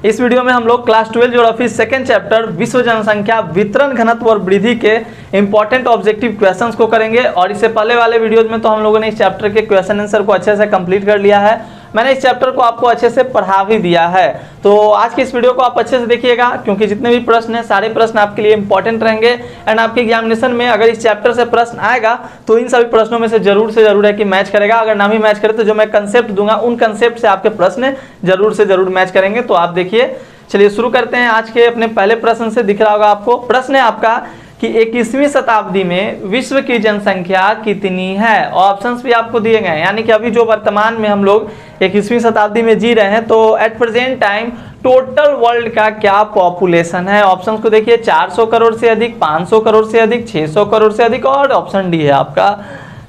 इस वीडियो में हम लोग क्लास 12 ज्योग्राफी सेकंड चैप्टर विश्व जनसंख्या वितरण घनत्व और वृद्धि के इंपॉर्टेंट ऑब्जेक्टिव क्वेश्चंस को करेंगे। और इससे पहले वाले वीडियोज में तो हम लोगों ने इस चैप्टर के क्वेश्चन आंसर को अच्छे से कंप्लीट कर लिया है। मैंने इस चैप्टर को आपको अच्छे से पढ़ा भी दिया है। तो आज की इस वीडियो को आप अच्छे से देखिएगा, क्योंकि जितने भी प्रश्न हैं सारे प्रश्न आपके लिए इंपॉर्टेंट रहेंगे। एंड आपके एग्जामिनेशन में अगर इस चैप्टर से प्रश्न आएगा तो इन सभी प्रश्नों में से जरूर है कि मैच करेगा। अगर ना भी मैच करे तो जो मैं कंसेप्ट दूंगा उन कंसेप्ट से आपके प्रश्न जरूर मैच करेंगे। तो आप देखिए, चलिए शुरू करते हैं आज के अपने पहले प्रश्न से। दिख रहा होगा आपको, प्रश्न है आपका कि 21वीं शताब्दी में विश्व की जनसंख्या कितनी है। ऑप्शंस भी आपको दिए गए हैं, यानी कि अभी जो वर्तमान में हम लोग 21वीं शताब्दी में जी रहे हैं, तो at present time total world का क्या पॉपुलेशन है। ऑप्शंस को देखिए, 400 करोड़ से अधिक, 500 करोड़ से अधिक, 600 करोड़ से अधिक, और ऑप्शन डी है आपका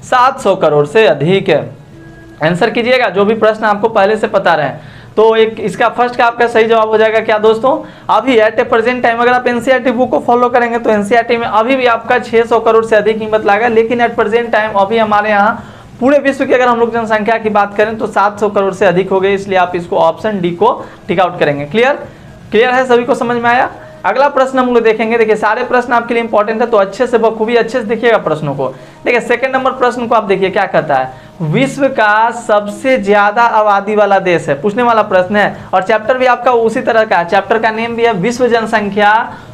700 करोड़ से अधिक। आंसर कीजिएगा जो भी प्रश्न आपको पहले से पता रहे। तो एक इसका फर्स्ट का आपका सही जवाब हो जाएगा क्या दोस्तों, अभी एट ए प्रेजेंट टाइम अगर आप एनसीईआरटी बुक को फॉलो करेंगे तो एनसीईआरटी में अभी भी आपका 600 करोड़ से अधिक ही बतलाएगा। लेकिन एट प्रेजेंट टाइम अभी हमारे यहाँ पूरे विश्व की अगर हम लोग जनसंख्या की बात करें तो 700 करोड़ से अधिक हो गई, इसलिए आप इसको ऑप्शन डी को टिक आउट करेंगे। क्लियर है, सभी को समझ में आया। अगला प्रश्न हम लोग देखेंगे। देखिए सारे प्रश्न आपके लिए इंपॉर्टेंट है, तो अच्छे से बखूबी अच्छे से देखिएगा प्रश्नों को। देखिए सेकंड नंबर प्रश्न को आप देखिए क्या कहता है, विश्व का सबसे ज्यादा आबादी वाला देश है, पूछने वाला प्रश्न है। और चैप्टर भी आपका उसी तरह का है, चैप्टर का नेम भी है विश्व जनसंख्या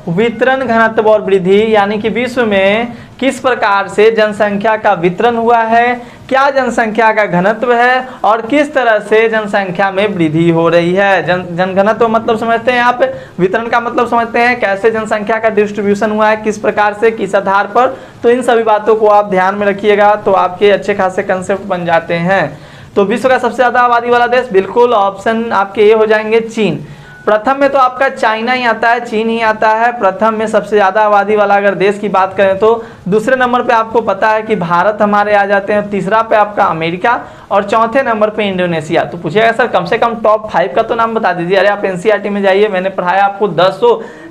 वितरण घनत्व और वृद्धि, यानी कि विश्व में किस प्रकार से जनसंख्या का वितरण हुआ है, क्या जनसंख्या का घनत्व है, और किस तरह से जनसंख्या में वृद्धि हो रही है। जनघनत्व मतलब समझते हैं आप, वितरण का मतलब समझते हैं, कैसे जनसंख्या का डिस्ट्रीब्यूशन हुआ है, किस प्रकार से, किस आधार पर। तो इन सभी बातों को आप ध्यान में रखिएगा, तो आपके अच्छे खासे कंसेप्ट बन जाते हैं। तो विश्व का सबसे ज्यादा आबादी वाला देश, बिल्कुल ऑप्शन आपके ये हो जाएंगे चीन। प्रथम में तो आपका चाइना ही आता है, चीन ही आता है प्रथम में सबसे ज्यादा आबादी वाला अगर देश की बात करें तो। दूसरे नंबर पे आपको पता है कि भारत हमारे आ जाते हैं, तीसरा पे आपका अमेरिका, और चौथे नंबर पे इंडोनेशिया। तो पूछिएगा सर कम से कम टॉप 5 का तो नाम बता दीजिए। अरे आप एनसीईआरटी में जाइए, मैंने पढ़ाया आपको 10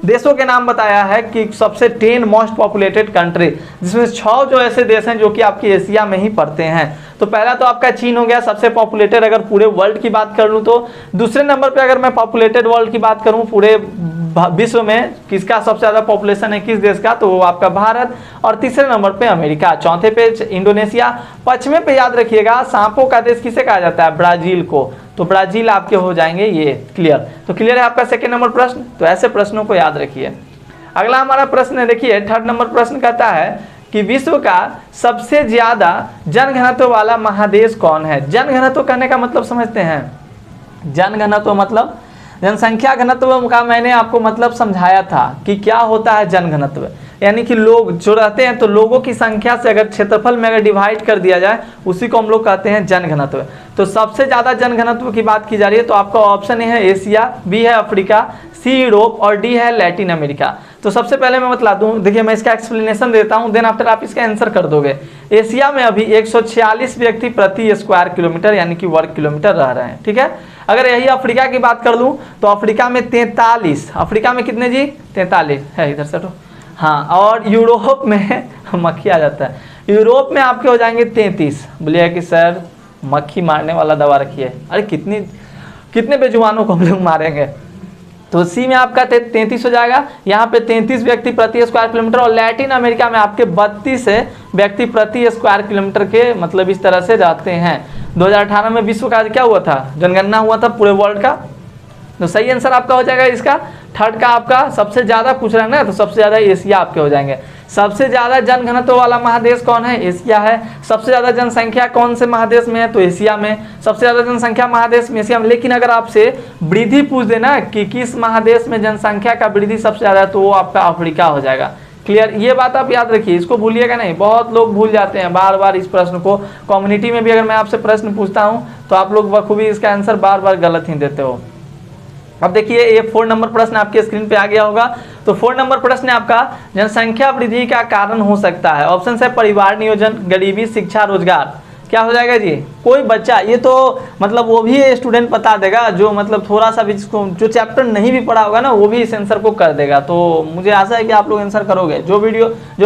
देशों के नाम बताया है कि सबसे 10 मोस्ट पॉपुलेटेड कंट्री, जिसमें 6 जो ऐसे देश हैं जो कि आपकी एशिया में ही पड़ते हैं। तो पहला तो आपका चीन हो गया सबसे पॉपुलेटेड अगर पूरे वर्ल्ड की बात कर लूँ तो। दूसरे नंबर पे अगर मैं पॉपुलेटेड वर्ल्ड की बात करूँ पूरे विश्व में किसका सबसे ज्यादा पॉपुलेशन है किस देश का, तो वो आपका भारत, और तीसरे नंबर पे अमेरिका, चौथे पे इंडोनेशिया, पांचवें पे याद रखिएगा सांपों का देश किसे कहा जाता है, ब्राजील को। तो ब्राजील आपके हो जाएंगे ये। तो क्लियर है आपका सेकेंड नंबर प्रश्न। तो ऐसे प्रश्नों को याद रखिए। अगला हमारा प्रश्न है, देखिए थर्ड नंबर प्रश्न कहता है कि विश्व का सबसे ज्यादा जनघनत्व वाला महादेश कौन है। जनघनत्व कहने का मतलब समझते हैं, जनघनत्व मतलब जनसंख्या घनत्व का मैंने आपको मतलब समझाया था कि क्या होता है जनघनत्व, यानी कि लोग जो रहते हैं तो लोगों की संख्या से अगर क्षेत्रफल में अगर डिवाइड कर दिया जाए उसी को हम लोग कहते हैं जनघनत्व। तो सबसे ज्यादा जनघनत्व की बात की जा रही है तो आपका ऑप्शन ए है एशिया, बी है अफ्रीका, सी यूरोप, और डी है लैटिन अमेरिका। तो सबसे पहले मैं बता दूं, देखिए मैं इसका एक्सप्लेनेशन देता हूं, देन आफ्टर आप इसका आंसर कर दोगे। एशिया में अभी 146 व्यक्ति प्रति स्क्वायर किलोमीटर यानी कि वर्ग किलोमीटर रह रहे हैं, ठीक है। अगर यही अफ्रीका की बात कर लूं तो अफ्रीका में 43, अफ्रीका में कितने जी 43 है, इधर से तो हाँ। और यूरोप में मक्खी आ जाता है, यूरोप में आपके हो जाएंगे 33। बोलिए कि सर मक्खी मारने वाला दवा रखिए, अरे कितने बेजुबानों को हम लोग मारेंगे। तो सी में आपका 33 हो जाएगा, यहाँ पे 33 व्यक्ति प्रति स्क्वायर किलोमीटर, और लैटिन अमेरिका में आपके 32 व्यक्ति प्रति स्क्वायर किलोमीटर के मतलब इस तरह से रहते हैं। 2018 में विश्व का क्या हुआ था, जनगणना हुआ था पूरे वर्ल्ड का। तो सही आंसर आपका हो जाएगा इसका थर्ड का। आपका सबसे ज्यादा पूछ रहे हैं ना, तो सबसे ज्यादा एशिया आपके हो जाएंगे। सबसे ज्यादा जनघनत्व वाला महादेश कौन है, एशिया है। सबसे ज्यादा जनसंख्या कौन से महादेश में है, तो एशिया में। सबसे ज्यादा जनसंख्या महादेश में एशिया में। लेकिन अगर आपसे वृद्धि पूछ देना कि किस महादेश में जनसंख्या का वृद्धि सबसे ज्यादा है, तो वो आपका अफ्रीका हो जाएगा। क्लियर, ये बात आप याद रखिए, इसको भूलिएगा नहीं। बहुत लोग भूल जाते हैं बार बार इस प्रश्न को। कम्युनिटी में भी अगर मैं आपसे प्रश्न पूछता हूँ तो आप लोग बखूबी इसका आंसर बार बार गलत ही देते हो। अब देखिए ये 4 नंबर प्रश्न आपके स्क्रीन पे आ गया होगा। तो 4 नंबर प्रश्न है आपका, जनसंख्या वृद्धि का कारण हो सकता है। ऑप्शन है परिवार नियोजन, गरीबी, शिक्षा, रोजगार। क्या हो जाएगा जी, कोई बच्चा, ये तो मतलब वो भी स्टूडेंट बता देगा जो मतलब थोड़ा सा भी जो चैप्टर नहीं भी पढ़ा होगा ना, वो भी इस आंसर को कर देगा। तो मुझे आशा है कि आप लोग आंसर करोगे। जो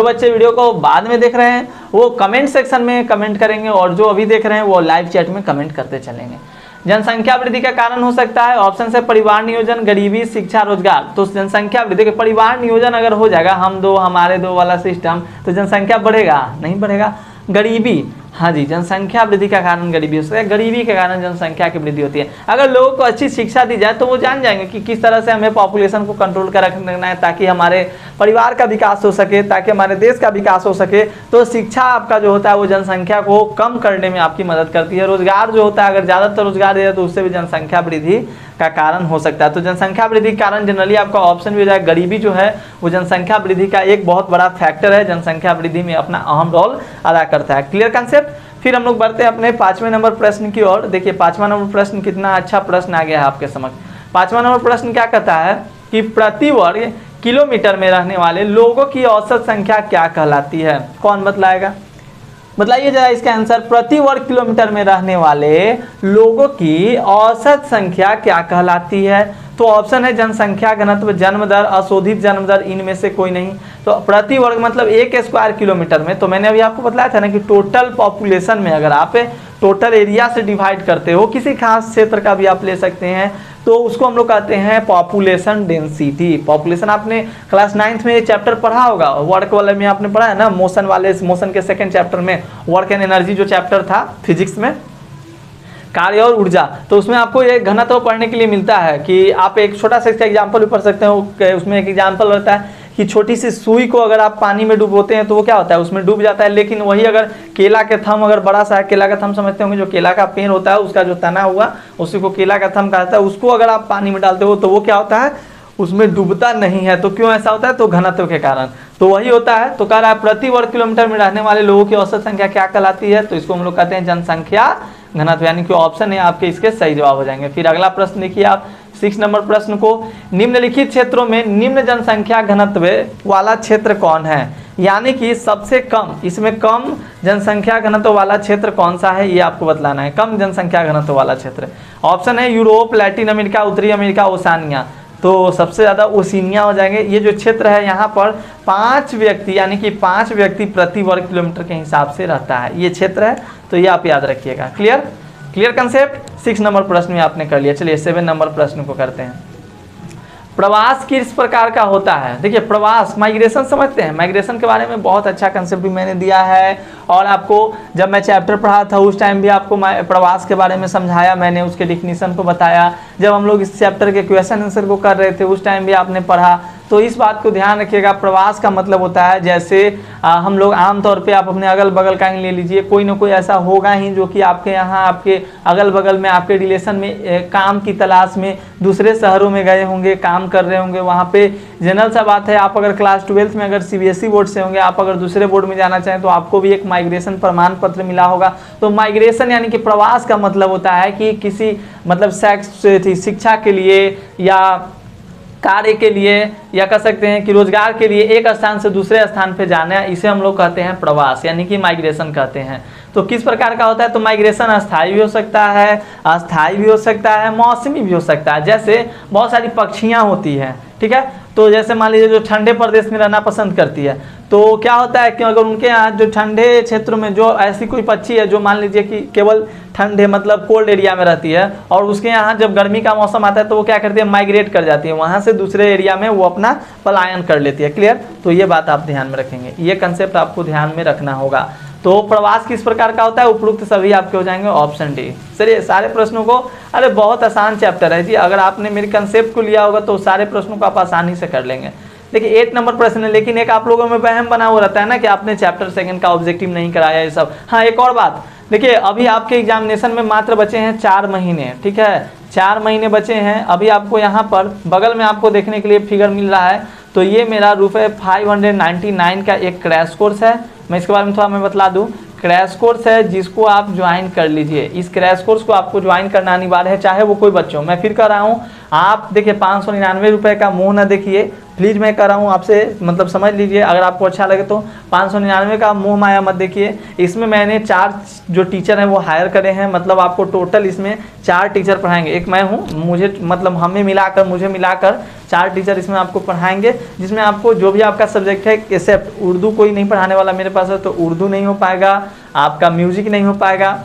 बच्चे वीडियो को बाद में देख रहे हैं वो कमेंट सेक्शन में कमेंट करेंगे, और जो अभी देख रहे हैं वो लाइव चैट में कमेंट करते चलेंगे। जनसंख्या वृद्धि का कारण हो सकता है ऑप्शन से परिवार नियोजन, गरीबी, शिक्षा, रोजगार। तो जनसंख्या वृद्धि के परिवार नियोजन अगर हो जाएगा, हम दो हमारे दो वाला सिस्टम, तो जनसंख्या बढ़ेगा नहीं बढ़ेगा। गरीबी, हाँ जी, जनसंख्या वृद्धि का कारण गरीबी हो सकता है, गरीबी के कारण जनसंख्या की वृद्धि होती है। अगर लोगों को अच्छी शिक्षा दी जाए तो वो जान जाएंगे कि किस तरह से हमें पॉपुलेशन को कंट्रोल कर रखना है, ताकि हमारे परिवार का विकास हो सके, ताकि हमारे देश का विकास हो सके। तो शिक्षा आपका जो होता है वो जनसंख्या को कम करने में आपकी मदद करती है। रोजगार जो होता है, अगर ज़्यादातर रोजगार दे तो उससे भी जनसंख्या वृद्धि का कारण हो सकता है। तो जनसंख्या वृद्धि के कारण जनरली आपका ऑप्शन भी हो जाए, गरीबी जो है वो जनसंख्या वृद्धि का एक बहुत बड़ा फैक्टर है, जनसंख्या वृद्धि में अपना अहम रोल अदा करता है। Clear concept. फिर हम लोग बढ़ते हैं अपने 5वें नंबर प्रश्न की ओर। देखिए 5वां नंबर प्रश्न कितना अच्छा प्रश्न आ गया है आपके समक्ष। 5वां नंबर प्रश्न क्या कहता है कि प्रति वर्ग किलोमीटर में रहने वाले लोगों की औसत संख्या क्या कहलाती है? कौन बतलाएगा? बताइए जरा इसका आंसर। प्रति वर्ग किलोमीटर में रहने वाले लोगों की औसत संख्या क्या कहलाती है? तो ऑप्शन है जनसंख्या घनत्व, जन्म दर, अशोधित जन्म दर, इनमें से कोई नहीं। तो प्रति वर्ग मतलब 1 स्क्वायर किलोमीटर में, तो मैंने अभी आपको बताया था ना कि टोटल पॉपुलेशन में अगर आप टोटल एरिया से डिवाइड करते हो, किसी खास क्षेत्र का भी आप ले सकते हैं, तो उसको हम लोग कहते हैं पॉपुलेशन डेंसिटी। पॉपुलेशन आपने क्लास 9th में ये चैप्टर पढ़ा होगा, वर्क वाले में आपने पढ़ा है ना, मोशन वाले, मोशन के 2nd चैप्टर में वर्क एंड एनर्जी जो चैप्टर था फिजिक्स में, कार्य और ऊर्जा। तो उसमें आपको ये घनत्व पढ़ने के लिए मिलता है कि आप एक छोटा सा एग्जाम्पल भी पढ़ सकते हो। उसमें एक एग्जाम्पल रहता है कि छोटी सी सुई को अगर आप पानी में डुबोते हैं तो वो क्या होता है, उसमें डूब जाता है। लेकिन वही अगर केला के थम, अगर बड़ा सा केला का थम समझते होंगे, जो केला का पेड़ होता है उसका जो तना हुआ उसी को केला का थम कहता है, उसको अगर आप पानी में डालते हो तो वो क्या होता है, उसमें डूबता नहीं है। तो क्यों ऐसा होता है? तो घनत्व के कारण। तो वही होता है। तो कह रहा है प्रति वर्ग किलोमीटर में रहने वाले लोगों की औसत संख्या क्या कहलाती है? तो इसको हम लोग कहते हैं जनसंख्या घनत्व, यानी कि ऑप्शन है आपके इसके सही जवाब हो जाएंगे। फिर अगला प्रश्न देखिए आप 6 नंबर प्रश्न को। निम्नलिखित क्षेत्रों में निम्न जनसंख्या घनत्व वाला क्षेत्र कौन है? यानी कि सबसे कम, इसमें कम जनसंख्या घनत्व वाला क्षेत्र कौन सा है, ये आपको बतलाना है। कम जनसंख्या घनत्व वाला क्षेत्र ऑप्शन है यूरोप, लैटिन अमेरिका, उत्तरी अमेरिका, ओशानिया। तो सबसे ज़्यादा ओशिनिया हो जाएंगे। ये जो क्षेत्र है यहाँ पर 5 व्यक्ति, यानी कि 5 व्यक्ति प्रति वर्ग किलोमीटर के हिसाब से रहता है, ये क्षेत्र है। तो ये आप याद रखिएगा। क्लियर? Clear concept. 6 नंबर प्रश्न में आपने कर लिया। चलिए 7 नंबर प्रश्न को करते हैं। प्रवास किस प्रकार का होता है? देखिए प्रवास, माइग्रेशन समझते हैं। माइग्रेशन के बारे में बहुत अच्छा कंसेप्ट भी मैंने दिया है, और आपको जब मैं चैप्टर पढ़ा था उस टाइम भी आपको प्रवास के बारे में समझाया मैंने, उसके डिफिनीशन को बताया। जब हम लोग इस चैप्टर के क्वेश्चन आंसर को कर रहे थे उस टाइम भी आपने पढ़ा। तो इस बात को ध्यान रखिएगा, प्रवास का मतलब होता है जैसे हम लोग आमतौर पे आप अपने अगल बगल का ही ले लीजिए, कोई ना कोई ऐसा होगा ही जो कि आपके यहाँ, आपके अगल बगल में, आपके रिलेशन में काम की तलाश में दूसरे शहरों में गए होंगे, काम कर रहे होंगे। वहाँ पे जनरल सा बात है, आप अगर क्लास 12th में अगर CBSE बोर्ड से होंगे, आप अगर दूसरे बोर्ड में जाना चाहें तो आपको भी एक माइग्रेशन प्रमाण पत्र मिला होगा। तो माइग्रेशन यानी कि प्रवास का मतलब होता है कि किसी मतलब शिक्षा के लिए या कार्य के लिए, या कह सकते हैं कि रोजगार के लिए एक स्थान से दूसरे स्थान पे जाना, इसे हम लोग कहते हैं प्रवास, यानी कि माइग्रेशन कहते हैं। तो किस प्रकार का होता है? तो माइग्रेशन अस्थायी भी हो सकता है, अस्थायी भी हो सकता है, मौसमी भी हो सकता है। जैसे बहुत सारी पक्षियाँ होती हैं, ठीक है, तो जैसे मान लीजिए जो ठंडे प्रदेश में रहना पसंद करती है, तो क्या होता है कि अगर उनके यहाँ जो ठंडे क्षेत्रों में जो ऐसी कोई पक्षी है जो मान लीजिए कि केवल ठंडे मतलब कोल्ड एरिया में रहती है, और उसके यहाँ जब गर्मी का मौसम आता है तो वो क्या करती है, माइग्रेट कर जाती है, वहाँ से दूसरे एरिया में वो अपना पलायन कर लेती है। क्लियर? तो ये बात आप ध्यान में रखेंगे, ये कंसेप्ट आपको ध्यान में रखना होगा। तो प्रवास किस प्रकार का होता है? उपरोक्त सभी आपके हो जाएंगे ऑप्शन डी। चलिए सारे प्रश्नों को, अरे बहुत आसान चैप्टर है जी, अगर आपने मेरे कंसेप्ट को लिया होगा तो सारे प्रश्नों को आप आसानी से कर लेंगे। देखिए 8 नंबर प्रश्न है, लेकिन एक आप लोगों में वहम बना हुआ रहता है ना कि आपने चैप्टर 2 का ऑब्जेक्टिव नहीं कराया, ये सब। हाँ, एक और बात, देखिए अभी आपके एग्जामिनेशन में मात्र बचे हैं 4 महीने, ठीक है, 4 महीने बचे हैं। अभी आपको यहाँ पर बगल में आपको देखने के लिए फिगर मिल रहा है, तो ये मेरा ₹599 का एक क्रैश कोर्स है। मैं इसके बारे में थोड़ा मैं बतला दूँ, क्रैश कोर्स है जिसको आप ज्वाइन कर लीजिए। इस क्रैश कोर्स को आपको ज्वाइन करना अनिवार्य है, चाहे वो कोई बच्चों। मैं फिर कह रहा हूँ, आप देखिए 599 रुपये का मुँह न देखिए प्लीज़, मैं कह रहा हूँ आपसे, मतलब समझ लीजिए, अगर आपको अच्छा लगे तो 599 का मुँह माया मत देखिए। इसमें मैंने 4 जो टीचर हैं वो हायर करे हैं, मतलब आपको टोटल इसमें 4 टीचर पढ़ाएंगे। एक मैं हूँ, मुझे मतलब मुझे मिलाकर 4 टीचर इसमें आपको पढ़ाएंगे, जिसमें आपको जो भी आपका सब्जेक्ट है, एक्सेप्ट उर्दू कोई नहीं पढ़ाने वाला मेरे पास है, तो उर्दू नहीं हो पाएगा, आपका म्यूजिक नहीं हो पाएगा,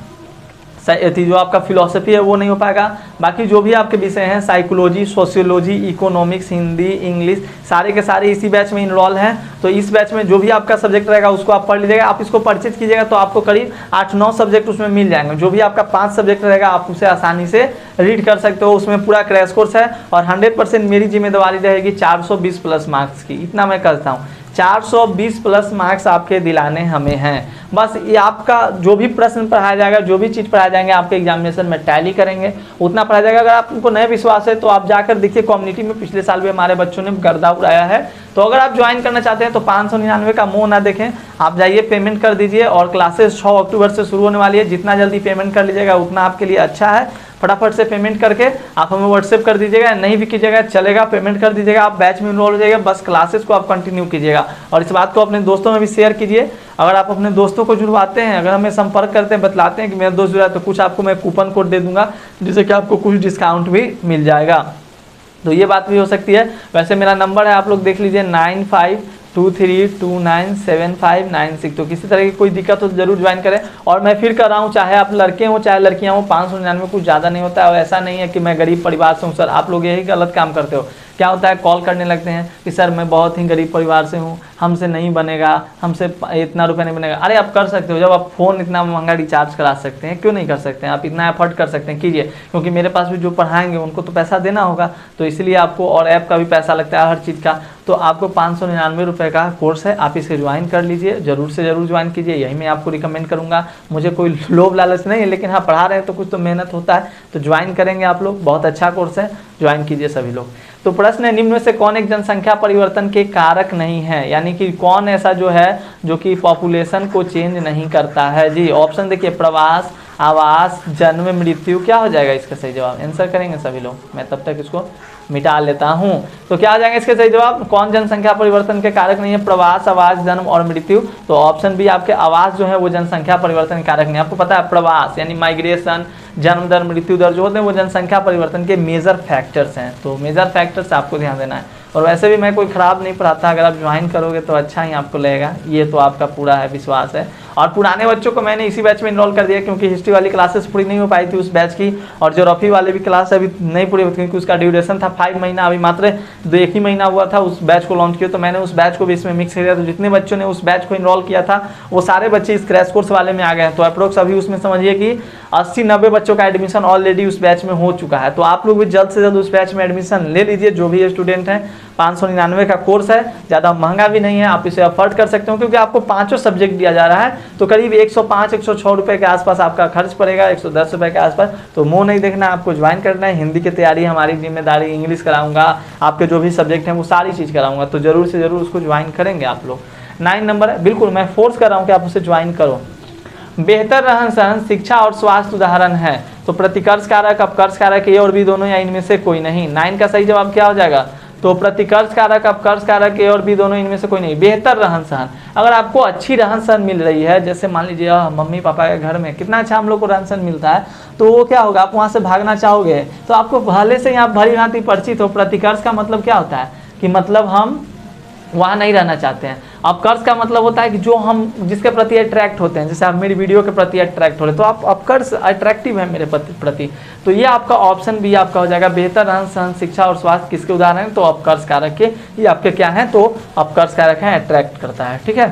जो आपका फिलोसफी है वो नहीं हो पाएगा। बाकी जो भी आपके विषय हैं psychology, sociology, economics, Hindi, English, सारे के सारे इसी बैच में इनरोल हैं। तो इस बैच में जो भी आपका सब्जेक्ट रहेगा उसको आप पढ़ लीजिएगा। आप इसको परचेज कीजिएगा तो आपको करीब 8-9 सब्जेक्ट उसमें मिल जाएंगे। जो भी आपका 5 सब्जेक्ट रहेगा आप उसे आसानी से रीड कर सकते हो। उसमें पूरा क्रैश कोर्स है और 100% मेरी जिम्मेदारी रहेगी 420 प्लस मार्क्स की। इतना मैं करता हूँ, 420 प्लस मार्क्स आपके दिलाने हमें हैं। बस ये आपका जो भी प्रश्न पढ़ाया जाएगा, जो भी चीज़ पढ़ाया जाएंगे आपके एग्जामिनेशन में टैली करेंगे, उतना पढ़ाया जाएगा। अगर आपको नए विश्वास है तो आप जाकर देखिए कम्युनिटी में पिछले साल भी हमारे बच्चों ने गर्दा उड़ाया है। तो अगर आप ज्वाइन करना चाहते हैं तो 599 का मुंह ना देखें, आप जाइए पेमेंट कर दीजिए। और क्लासेस 6 अक्टूबर से शुरू होने वाली है। जितना जल्दी पेमेंट कर लीजिएगा उतना आपके लिए अच्छा है। फटाफट से पेमेंट करके आप हमें व्हाट्सएप कर दीजिएगा, नहीं भी कीजिएगा चलेगा, पेमेंट कर दीजिएगा, आप बैच में इनरोल हो जाइएगा। बस क्लासेस को आप कंटिन्यू कीजिएगा और इस बात को अपने दोस्तों में भी शेयर कीजिए। अगर आप अपने दोस्तों को जुड़वाते हैं, अगर हमें संपर्क करते हैं, बतलाते हैं कि मेरा दोस्त जुड़ा है, तो कुछ आपको मैं कूपन कोड दे दूंगा जिससे कि आपको कुछ डिस्काउंट भी मिल जाएगा। तो ये बात भी हो सकती है। वैसे मेरा नंबर है, आप लोग देख लीजिए 9523297596। तो किसी तरह की कोई दिक्कत हो तो जरूर ज्वाइन करें। और मैं फिर कर रहा हूँ, चाहे आप लड़के हो चाहे लड़कियाँ हो, 599 कुछ ज़्यादा नहीं होता है। और ऐसा नहीं है कि मैं गरीब परिवार से हूँ सर, आप लोग यही गलत काम करते हो। क्या होता है, कॉल करने लगते हैं कि सर मैं बहुत ही गरीब परिवार से हूँ, हमसे नहीं बनेगा, हमसे इतना रुपया नहीं बनेगा। अरे आप कर सकते हो, जब आप फ़ोन इतना महंगा रिचार्ज करा सकते हैं, क्यों नहीं कर सकते हैं? आप इतना एफर्ट कर सकते हैं, कीजिए। क्योंकि मेरे पास भी जो पढ़ाएंगे उनको तो पैसा देना होगा, तो इसलिए आपको, और ऐप का भी पैसा लगता है हर चीज़ का। तो आपको 599 रुपये का कोर्स है, आप इसे ज्वाइन कर लीजिए, ज़रूर से ज़रूर ज्वाइन कीजिए। यही मैं आपको रिकमेंड करूँगा। मुझे कोई लोभ लालच नहीं है, लेकिन हाँ पढ़ा रहे हैं तो कुछ तो मेहनत होता है, तो ज्वाइन करेंगे आप लोग। बहुत अच्छा कोर्स है, ज्वाइन कीजिए सभी लोग। तो प्रश्न है, निम्न में से कौन एक जनसंख्या परिवर्तन के कारक नहीं है? यानी कि कौन ऐसा जो है जो कि पॉपुलेशन को चेंज नहीं करता है? जी ऑप्शन देखिए, प्रवास, आवास, जन्म, मृत्यु। क्या हो जाएगा इसका सही जवाब? आंसर करेंगे सभी लोग, मैं तब तक इसको मिटा लेता हूं। तो क्या आ जाएंगे इसके सही जवाब? कौन जनसंख्या परिवर्तन के कारक नहीं है? प्रवास, आवास, जन्म और मृत्यु। तो ऑप्शन बी आपके आवास जो है वो जनसंख्या परिवर्तन के कारक नहीं। आपको पता है प्रवास यानी माइग्रेशन, जन्म दर, मृत्यु दर जो होते हैं वो जनसंख्या परिवर्तन के मेजर फैक्टर्स हैं। तो मेजर फैक्टर्स आपको ध्यान देना है। और वैसे भी मैं कोई ख़राब नहीं पढ़ाता, अगर आप ज्वाइन करोगे तो अच्छा ही आपको लगेगा, ये तो आपका पूरा है विश्वास है। और पुराने बच्चों को मैंने इसी बैच में इनरोल कर दिया क्योंकि हिस्ट्री वाली क्लासेस पूरी नहीं हो पाई थी उस बैच की, और ज्योग्राफी वाले भी क्लास अभी नहीं पूरी हुई क्योंकि उसका ड्यूरेशन था 5 महीना, अभी मात्र 1 ही महीना हुआ था उस बैच को लॉन्च किया। तो मैंने उस बैच को भी इसमें मिक्स किया। तो जितने बच्चों ने उस बैच को इनरोल किया था वो सारे बच्चे इस क्रैश कोर्स वाले में आ गए हैं। तो अप्रोक्स अभी उसमें समझिए कि 80-90 बच्चों का एडमिशन ऑलरेडी उस बैच में हो चुका है। तो आप लोग भी जल्द से जल्द उस बैच में एडमिशन ले लीजिए, जो भी स्टूडेंट हैं। 599 का कोर्स है, ज़्यादा महंगा भी नहीं है, आप इसे अफोर्ड कर सकते हो क्योंकि आपको 5 सब्जेक्ट दिया जा रहा है। तो करीब 105-106 रुपये के आसपास आपका खर्च पड़ेगा, 110 रुपये के आसपास। तो मुँह नहीं देखना, आपको ज्वाइन करना है। हिंदी की तैयारी हमारी जिम्मेदारी, इंग्लिश कराऊंगा, आपके जो भी सब्जेक्ट हैं वो सारी चीज़ कराऊंगा। तो जरूर से जरूर उसको ज्वाइन करेंगे आप लोग। 9 नंबर है, बिल्कुल मैं फोर्स कर रहा हूँ कि आप उसे ज्वाइन करो। बेहतर रहन सहन, शिक्षा और स्वास्थ्य उदाहरण है। तो प्रतिकर्ष कारक, अपकर्ष कारक, ए और बी दोनों या इनमें से कोई नहीं। 9 का सही जवाब क्या हो जाएगा? तो प्रतिकर्ष कारक, अपकर्ष कारक, ए और बी दोनों इनमें से कोई नहीं। बेहतर रहन सहन, अगर आपको अच्छी रहन सहन मिल रही है, जैसे मान लीजिए मम्मी पापा के घर में कितना अच्छा हम लोग को रहन सहन मिलता है, तो वो क्या होगा, आप वहाँ से भागना चाहोगे। तो आपको पहले से यहाँ भली भांति परिचित हो। प्रतिकर्ष का मतलब क्या होता है कि मतलब हम वहाँ नहीं रहना चाहते हैं। अपकर्ष का मतलब होता है कि जो हम जिसके प्रति अट्रैक्ट होते हैं, जैसे आप मेरी वीडियो के प्रति अट्रैक्ट हो रहे, तो आप अपकर्ष अट्रैक्टिव है मेरे प्रति। तो ये आपका ऑप्शन भी आपका हो जाएगा। बेहतर रहन सहन, शिक्षा और स्वास्थ्य किसके उदाहरण हैं? तो अपकर्ष कारक के। ये आपके क्या हैं? तो अपकर्ष कारक हैं, अट्रैक्ट करता है। ठीक है,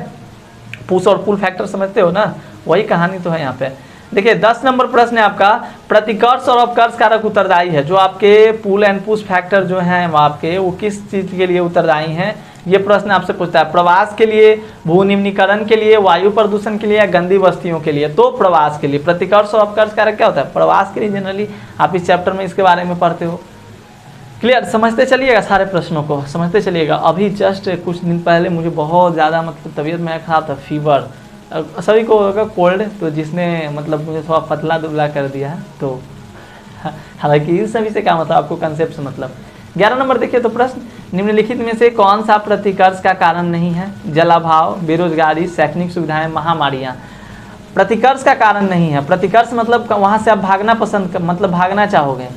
पुश और पुल फैक्टर समझते हो ना, वही कहानी तो है यहाँ पे। देखिए 10 नंबर प्रश्न है आपका, प्रतिकर्ष और अपकर्ष कारक उत्तरदायी है। जो आपके पुल एंड पुश फैक्टर जो हैं वो आपके, वो किस चीज़ के लिए उत्तरदायी हैं? ये प्रश्न आपसे पूछता है। प्रवास के लिए, भू निम्नीकरण के लिए, वायु प्रदूषण के लिए या गंदी बस्तियों के लिए? तो प्रवास के लिए। प्रतिकर्ष और अपकर्ष कारक क्या होता है? प्रवास के लिए। जनरली आप इस चैप्टर में इसके बारे में पढ़ते हो। क्लियर? समझते चलिएगा, सारे प्रश्नों को समझते चलिएगा। अभी जस्ट कुछ दिन पहले मुझे बहुत ज़्यादा मतलब तबीयत में खराब था, फीवर, सभी को होगा कोल्ड, तो जिसने मतलब मुझे थोड़ा पतला दुबला कर दिया है। तो हालांकि इस सभी से क्या मतलब, आपको कंसेप्ट से मतलब। 11 नंबर देखिए तो प्रश्न, निम्नलिखित में से कौन सा प्रतिकर्ष का कारण नहीं है? जलाभाव, बेरोजगारी, शैक्षणिक सुविधाएं, महामारियां। प्रतिकर्ष का कारण नहीं है। प्रतिकर्ष मतलब वहां से आप भागना पसंद मतलब भागना चाहोगे।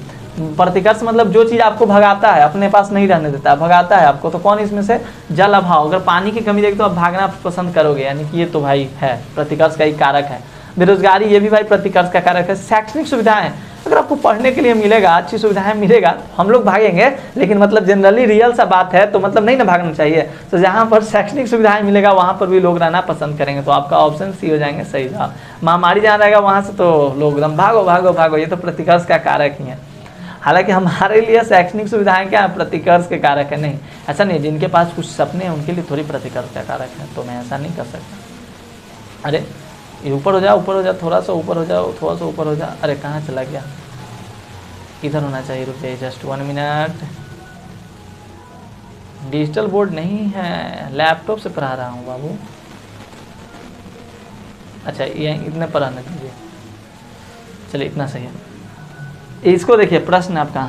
प्रतिकर्ष मतलब जो चीज़ आपको भगाता है, अपने पास नहीं रहने देता, भगाता है आपको। तो कौन इसमें से? जल अभाव। अगर पानी की कमी देगी तो आप भागना पसंद करोगे, यानी कि ये तो भाई है प्रतिकर्ष का ही कारक है। बेरोजगारी ये भी भाई प्रतिकर्ष का कारक है। शैक्षणिक सुविधाएं, अगर आपको पढ़ने के लिए मिलेगा, अच्छी सुविधाएं मिलेगा, हम लोग भागेंगे, लेकिन मतलब जनरली रियल सा बात है तो मतलब नहीं ना भागना चाहिए। तो जहाँ पर शैक्षणिक सुविधाएं मिलेगा वहाँ पर भी लोग रहना पसंद करेंगे, तो आपका ऑप्शन सी हो जाएंगे सही जवाब। महामारी जहाँ रहेगा वहाँ से तो लोग एकदम भागो भागो भागो, ये तो प्रतिकर्ष का कारक ही है। हालांकि हमारे लिए शैक्षणिक सुविधाएं क्या है, प्रतिकर्ष के कारक है। नहीं, ऐसा नहीं, जिनके पास कुछ सपने हैं उनके लिए थोड़ी प्रतिकर्ष का कारक है, तो मैं ऐसा नहीं कर सकता। अरे ये ऊपर हो जाओ, ऊपर हो जाओ, थोड़ा सा ऊपर हो जाओ, थोड़ा सा ऊपर हो जाओ। अरे कहाँ चला गया, इधर होना चाहिए। रुपये जस्ट 1 मिनट। डिजिटल बोर्ड नहीं है, लैपटॉप से पढ़ा रहा हूँ बाबू। अच्छा ये इतने पर आने दीजिए, चलिए इतना सही है। इसको देखिए, प्रश्न आपका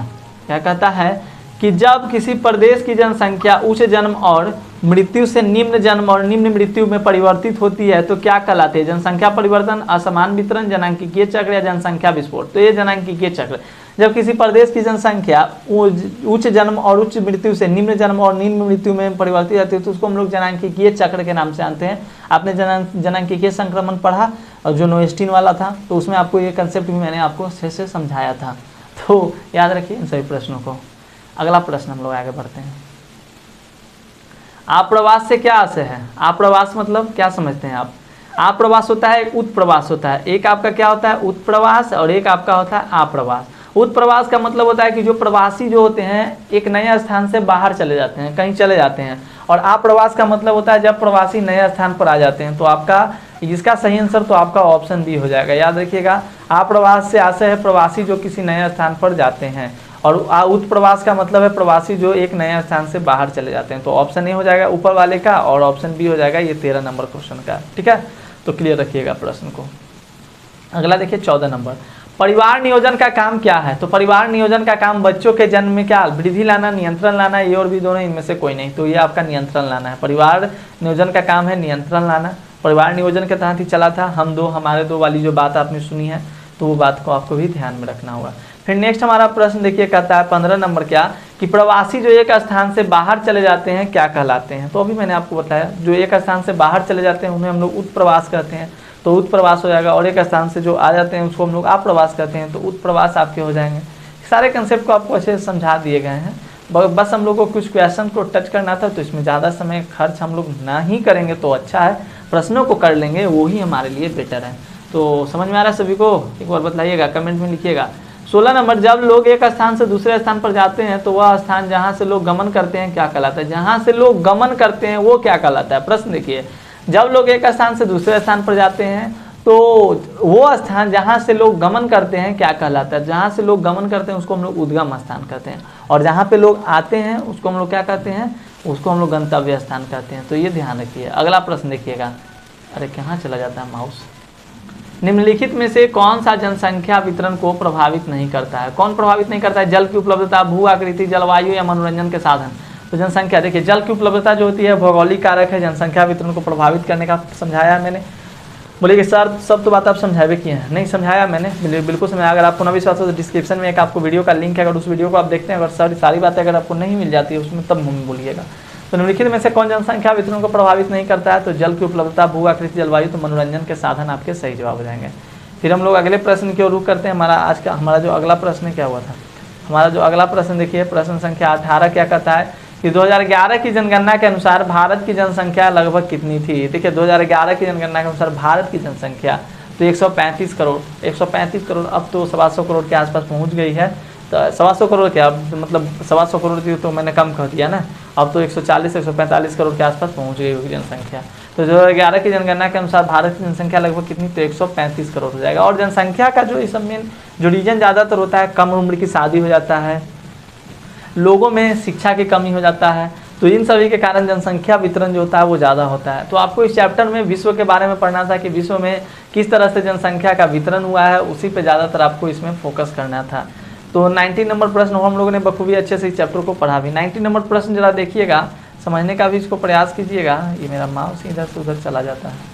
क्या कहता है कि जब किसी प्रदेश की जनसंख्या उच्च जन्म और मृत्यु से निम्न जन्म और निम्न मृत्यु में परिवर्तित होती है तो क्या कहलाते हैं? जनसंख्या परिवर्तन, असमान वितरण, जनांकीय चक्र या जनसंख्या विस्फोट। तो ये जनांकीय चक्र, जब किसी प्रदेश की जनसंख्या उच्च जन्म और उच्च मृत्यु से निम्न जन्म और निम्न मृत्यु में परिवर्तित होती है तो उसको हम लोग जनांकीय चक्र के नाम से जानते हैं। आपने जनांकीय संक्रमण पढ़ा और जो नोएस्टीन वाला था, तो उसमें आपको ये कंसेप्ट भी मैंने आपको अच्छे से समझाया था, तो याद रखिए इन सभी प्रश्नों को। अगला प्रश्न हम लोग आगे बढ़ते हैं। आप्रवास से क्या आशय है? आप्रवास मतलब क्या समझते हैं आप? आप्रवास होता है, एक उत्प्रवास होता है। एक आपका क्या होता है, उत्प्रवास, और एक आपका होता है आप्रवास। उत्प्रवास का मतलब होता है कि जो प्रवासी जो होते हैं एक नए स्थान से बाहर चले जाते हैं, कहीं चले जाते हैं। और आप्रवास का मतलब होता है जब प्रवासी नए स्थान पर आ जाते हैं। तो आपका इसका सही आंसर तो आपका ऑप्शन बी हो जाएगा। याद रखिएगा, आप्रवास से आशय है प्रवासी जो किसी नए स्थान पर जाते हैं, और उत्प्रवास का मतलब है प्रवासी जो एक नए स्थान से बाहर चले जाते हैं। तो ऑप्शन ए हो जाएगा ऊपर वाले का, और ऑप्शन बी हो जाएगा ये 13 नंबर क्वेश्चन का। ठीक है, तो क्लियर रखिएगा प्रश्न को। अगला देखिए 14 नंबर, परिवार नियोजन का काम क्या है? तो परिवार नियोजन का काम बच्चों के जन्म में क्या वृद्धि लाना, नियंत्रण लाना, ये और भी दोनों, इनमें से कोई नहीं। तो ये आपका नियंत्रण लाना है। परिवार नियोजन का काम है नियंत्रण लाना। परिवार नियोजन के तहत ही चला था हम दो हमारे दो वाली जो बात आपने सुनी है, तो वो बात को आपको भी ध्यान में रखना होगा। फिर नेक्स्ट हमारा प्रश्न देखिए, कहता है 15 नंबर क्या, कि प्रवासी जो एक स्थान से बाहर चले जाते हैं क्या कहलाते हैं? तो अभी मैंने आपको बताया, जो एक स्थान से बाहर चले जाते हैं उन्हें हम लोग उत्प्रवास कहते हैं, तो उत्प्रवास हो जाएगा। और एक स्थान से जो आ जाते हैं उसको हम लोग आप्रवास कहते हैं, तो उत्प्रवास आपके हो जाएंगे। सारे कंसेप्ट को आपको अच्छे से समझा दिए गए हैं। बस हम लोग को कुछ क्वेश्चन को टच करना था, तो इसमें ज़्यादा समय खर्च हम लोग ना ही करेंगे तो अच्छा है, प्रश्नों को कर लेंगे वो ही हमारे लिए बेटर है। तो समझ में आ रहा है सभी को? एक बार बताइएगा, कमेंट में लिखिएगा। 16 नंबर, जब लोग एक स्थान से दूसरे स्थान पर जाते हैं तो वह स्थान जहाँ से लोग गमन करते हैं क्या कहलाता है? जहाँ से लोग गमन करते हैं वो क्या कहलाता है? प्रश्न देखिए, जब लोग एक स्थान से दूसरे स्थान पर जाते हैं तो वो स्थान जहाँ से लोग गमन करते हैं क्या कहलाता है? जहाँ से लोग गमन करते हैं उसको हम लोग उद्गम स्थान कहते हैं, और जहाँ पे लोग आते हैं उसको हम लोग क्या कहते हैं? उसको हम लोग गंतव्य स्थान कहते हैं। तो ये ध्यान रखिए। अगला प्रश्न देखिएगा। अरे कहाँ चला जाता है माउस? निम्नलिखित में से कौन सा जनसंख्या वितरण को प्रभावित नहीं करता है? कौन प्रभावित नहीं करता है? जल की उपलब्धता, भू आकृति, जलवायु या मनोरंजन के साधन। तो जनसंख्या देखिए, जल की उपलब्धता जो होती है भौगोलिक कारक है, जनसंख्या वितरण को प्रभावित करने का समझाया है मैंने। बोलिए सर सब तो बात आप समझावे किए हैं? नहीं समझाया मैंने, बिल्कुल समझाया। अगर आपको ना विश्वास हो तो डिस्क्रिप्शन में एक आपको वीडियो का लिंक है, अगर उस वीडियो को आप देखते हैं, अगर सारी बातें अगर आपको नहीं मिल जाती है उसमें तब मुझे बोलिएगा। तो निम्नलिखित में से कौन जनसंख्या वितरण को प्रभावित नहीं करता है? तो जल की उपलब्धता, भू आकृति, जलवायु, तो मनोरंजन के साधन आपके सही जवाब हो जाएंगे। फिर हम लोग अगले प्रश्न की ओर रुख करते हैं। हमारा जो अगला प्रश्न क्या हुआ था? हमारा जो अगला प्रश्न देखिए, प्रश्न संख्या 18 क्या कहता है कि 2011 की जनगणना के अनुसार भारत की जनसंख्या लगभग कितनी थी? देखिए 2011 की जनगणना के अनुसार भारत की जनसंख्या तो 135 करोड़। 135 करोड़ अब तो 700 करोड़ के आसपास पहुंच गई है। तो 700 करोड़ क्या, मतलब 700 करोड़ थी तो मैंने कम कह दिया ना, अब तो 140-145 करोड़ के आसपास पहुंच गई होगी जनसंख्या। तो 2011 की जनगणना के अनुसार भारत की जनसंख्या लगभग कितनी? तो 135 करोड़ हो जाएगा। और जनसंख्या का जो इस में जो रीजन ज़्यादातर होता है, कम उम्र की शादी हो जाता है, लोगों में शिक्षा की कमी हो जाता है, तो इन सभी के कारण जनसंख्या वितरण जो होता है वो ज़्यादा होता है। तो आपको इस चैप्टर में विश्व के बारे में पढ़ना था कि विश्व में किस तरह से जनसंख्या का वितरण हुआ है, उसी पे ज़्यादातर आपको इसमें फोकस करना था। तो 19 नंबर प्रश्न हम लोगों ने बखूबी अच्छे से इस चैप्टर को पढ़ा भी। 19 नंबर प्रश्न जरा देखिएगा, समझने का भी इसको प्रयास कीजिएगा। ये मेरा माउस इधर से उधर चला जाता है।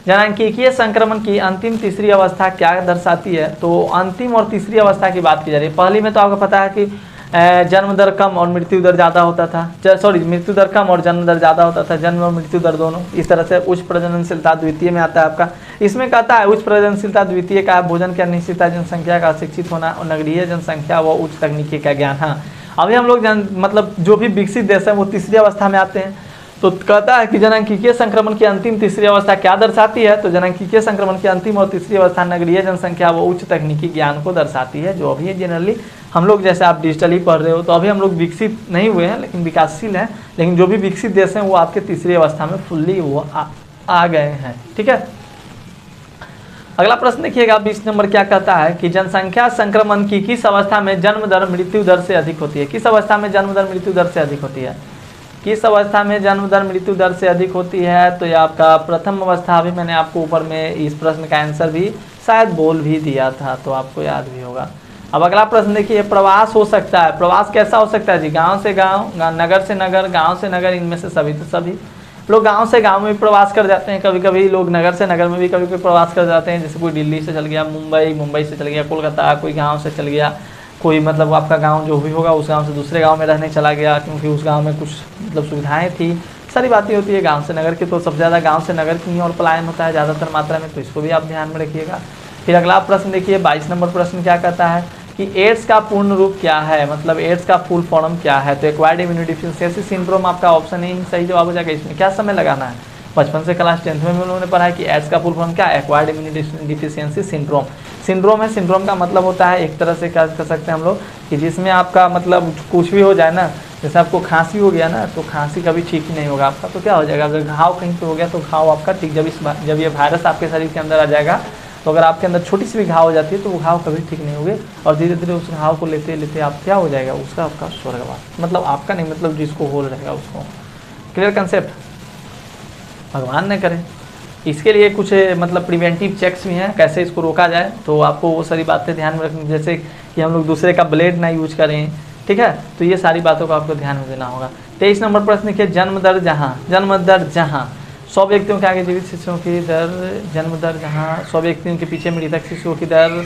जनांकीय संक्रमण की अंतिम तीसरी अवस्था क्या दर्शाती है? तो अंतिम और तीसरी अवस्था की बात की जा रही है। पहली में तो आपको पता है कि जन्म दर कम और मृत्यु दर ज़्यादा होता था, सॉरी मृत्यु दर कम और जन्म दर ज़्यादा होता था, जन्म और मृत्यु दर दोनों। इस तरह से उच्च प्रजननशीलता द्वितीय में आता है आपका। इसमें कहता है उच्च प्रजननशीलता द्वितीय का भोजन की अनिश्चितता, जनसंख्या का अशिक्षित होना और नगरीय जनसंख्या व उच्च तकनीकी का ज्ञान। हाँ, अभी हम लोग मतलब जो भी विकसित देश है वो तीसरी अवस्था में आते हैं। तो कहता है कि जनसांख्यिकीय संक्रमण की अंतिम तीसरी अवस्था क्या दर्शाती है, तो जनसांख्यिकीय संक्रमण की अंतिम और तीसरी अवस्था नगरीय जनसंख्या व उच्च तकनीकी ज्ञान को दर्शाती है। जो अभी जनरली हम लोग, जैसे आप डिजिटली पढ़ रहे हो, तो अभी हम लोग विकसित नहीं हुए हैं लेकिन विकासशील हैं, लेकिन जो भी विकसित देश हैं वो आपके तीसरी अवस्था में फुल्ली वो आ गए हैं। ठीक है, अगला प्रश्न देखिएगा 20 नंबर क्या कहता है कि जनसंख्या संक्रमण की किस अवस्था में जन्म दर मृत्यु दर से अधिक होती है। किस अवस्था में जन्म दर मृत्यु दर से अधिक होती है, किस अवस्था में जन्म दर मृत्यु दर से अधिक होती है, तो ये आपका प्रथम अवस्था। अभी मैंने आपको ऊपर में इस प्रश्न का आंसर भी शायद बोल भी दिया था, तो आपको याद भी होगा। अब अगला प्रश्न देखिए, प्रवास हो सकता है। प्रवास कैसा हो सकता है जी, गांव से गांव, नगर से नगर, गांव से नगर, इनमें से सभी। तो सभी लोग गांव से गांव में भी प्रवास कर जाते हैं, कभी कभी लोग नगर से नगर में भी कभी कभी प्रवास कर जाते हैं। जैसे कोई दिल्ली से चल गया मुंबई, मुंबई से चल गया कोलकाता, कोई गाँव से चल गया, कोई मतलब आपका गांव जो भी होगा उस गांव से दूसरे गांव में रहने चला गया, क्योंकि उस गांव में कुछ मतलब सुविधाएं थी। सारी बातें होती है गांव से नगर की, तो सबसे ज़्यादा गांव से नगर की और पलायन होता है ज़्यादातर मात्रा में, तो इसको भी आप ध्यान में रखिएगा। फिर अगला प्रश्न देखिए 22 नंबर प्रश्न क्या कहता है कि एड्स का पूर्ण रूप क्या है, मतलब एड्स का फुल फॉर्म क्या है। तो एक्वायर्ड इम्यूनोडेफिशिएंसी सिंड्रोम आपका ऑप्शन ए सही जवाब हो जाएगा। इसमें क्या समय लगाना है, बचपन से क्लास 10th में उन्होंने पढ़ा है कि एड्स का फुल फॉर्म क्या है, एक्वायर्ड इम्यूनोडेफिशिएंसी सिंड्रोम। सिंड्रोम है, सिंड्रोम का मतलब होता है एक तरह से क्या कर सकते हैं हम लोग कि जिसमें आपका मतलब कुछ भी हो जाए ना, जैसे आपको खांसी हो गया ना, तो खांसी कभी ठीक ही नहीं होगा आपका, तो क्या हो जाएगा, अगर घाव कहीं पे हो गया तो घाव आपका ठीक, जब ये वायरस आपके शरीर के अंदर आ जाएगा तो अगर आपके अंदर छोटी सी भी घाव हो जाती है तो वो घाव कभी ठीक नहीं होगी, और धीरे धीरे उस घाव को लेते लेते आप क्या हो जाएगा, उसका आपका स्वर्गवास, मतलब आपका नहीं, मतलब जिसको हो रहेगा उसको। क्लियर कंसेप्ट, भगवान ने करे। इसके लिए कुछ मतलब प्रिवेंटिव चेक्स भी हैं, कैसे इसको रोका जाए, तो आपको वो सारी बातें ध्यान में रखनी, जैसे कि हम लोग दूसरे का ब्लेड ना यूज करें। ठीक है, तो ये सारी बातों को आपको ध्यान में देना होगा। 23 नंबर प्रश्न देखिए, जन्म दर जहाँ 100 व्यक्तियों के आगे जीवित शिशुओं की दर, जन्म दर जहाँ 100 व्यक्तियों के पीछे मृतक शिशुओं की दर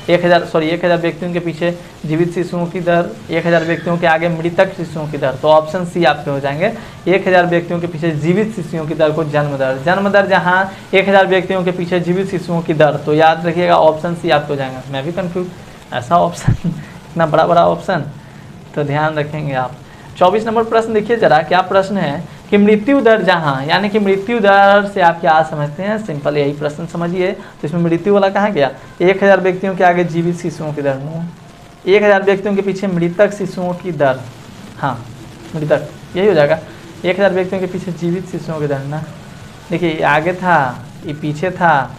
1000 व्यक्तियों के पीछे जीवित शिशुओं की दर, 1000 व्यक्तियों के आगे मृतक शिशुओं की दर। तो ऑप्शन सी आपके हो जाएंगे, 1000 व्यक्तियों के पीछे जीवित शिशुओं की दर को जन्म दर जहाँ 1000 व्यक्तियों के पीछे जीवित शिशुओं की दर, तो याद रखिएगा ऑप्शन सी आपको हो जाएगा। मैं भी कन्फ्यूज, ऐसा ऑप्शन इतना बड़ा ऑप्शन, तो ध्यान रखेंगे आप। 24 नंबर प्रश्न देखिए जरा, क्या प्रश्न है कि मृत्यु दर जहाँ, यानी कि मृत्यु दर से आप क्या समझते हैं, सिंपल यही प्रश्न समझिए। तो इसमें मृत्यु वाला कहाँ गया, 1000 व्यक्तियों के आगे जीवित शिशुओं की दर, 1000 व्यक्तियों के पीछे मृतक शिशुओं की दर, हाँ मृतक यही हो जाएगा, 1000 व्यक्तियों के पीछे जीवित शिशुओं की दर ना। देखिए ये आगे था, ये पीछे था,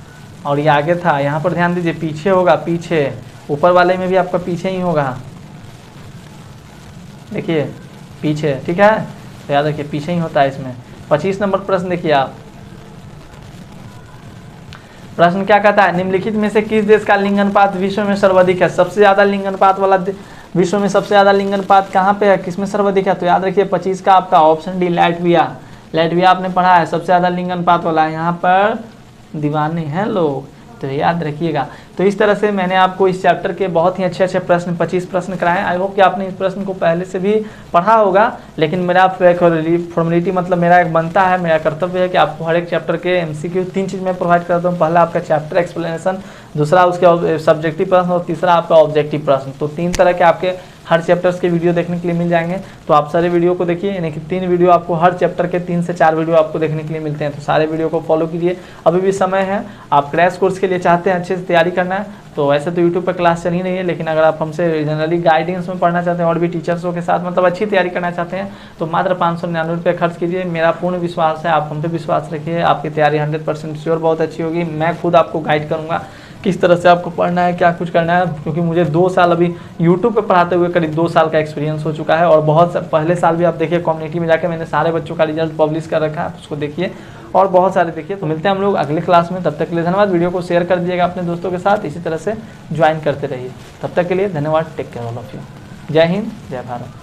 और ये आगे था, यहाँ पर ध्यान दीजिए पीछे होगा, पीछे ऊपर वाले में भी आपका पीछे ही होगा, देखिए पीछे, ठीक है, तो याद रखिए पीछे ही होता है इसमें। 25 नंबर प्रश्न देखिए आप, प्रश्न क्या कहता है, निम्नलिखित में से किस देश का लिंग अनुपात विश्व में सर्वाधिक है। सबसे ज्यादा लिंग अनुपात वाला विश्व में सबसे ज्यादा लिंग अनुपात कहाँ पे है, किसमें सर्वाधिक है, तो याद रखिए 25 का आपका ऑप्शन डी लैटविया आपने पढ़ा है, सबसे ज्यादा लिंग अनुपात वाला है, यहाँ पर दीवाने हैं लोग, तो याद रखिएगा। तो इस तरह से मैंने आपको इस चैप्टर के बहुत ही अच्छे प्रश्न 25 प्रश्न कराए। आई होप कि आपने इस प्रश्न को पहले से भी पढ़ा होगा, लेकिन मेरा फॉर्मेलिटी मतलब मेरा एक बनता है, मेरा कर्तव्य है कि आपको हर एक चैप्टर के MCQ 3 चीज़ मैं प्रोवाइड करता हूँ। पहला आपका चैप्टर एक्सप्लेनेशन, दूसरा उसके सब्जेक्टिव प्रश्न और तीसरा आपका ऑब्जेक्टिव प्रश्न। तो 3 तरह के आपके हर चैप्टर्स के वीडियो देखने के लिए मिल जाएंगे। तो आप सारे वीडियो को देखिए, यानी कि 3 वीडियो आपको हर चैप्टर के 3 से 4 वीडियो आपको देखने के लिए मिलते हैं। तो सारे वीडियो को फॉलो कीजिए, अभी भी समय है। आप क्रैश कोर्स के लिए चाहते हैं अच्छे से तैयारी करना है, तो ऐसे तो यूट्यूब पर क्लास चल ही नहीं है, लेकिन अगर आप हमसे जनरली गाइडेंस में पढ़ना चाहते हैं और भी टीचर्सों के साथ मतलब अच्छी तैयारी करना चाहते हैं, तो मात्र 599 रुपये खर्च कीजिए। मेरा पूर्ण विश्वास है, आप हम पे विश्वास रखिए, आपकी तैयारी 100% श्योर बहुत अच्छी होगी। मैं खुद आपको गाइड करूँगा किस तरह से आपको पढ़ना है, क्या कुछ करना है, क्योंकि मुझे 2 साल अभी यूट्यूब पे पढ़ाते हुए करीब 2 साल का एक्सपीरियंस हो चुका है। और बहुत पहले साल भी आप देखिए कम्युनिटी में जाकर मैंने सारे बच्चों का रिजल्ट पब्लिश कर रखा है, उसको देखिए और बहुत सारे देखिए। तो मिलते हैं हम लोग अगले क्लास में, तब तक के लिए धन्यवाद। वीडियो को शेयर कर दीजिएगा अपने दोस्तों के साथ, इसी तरह से ज्वाइन करते रहिए। तब तक के लिए धन्यवाद, take care all of you. जय हिंद, जय भारत।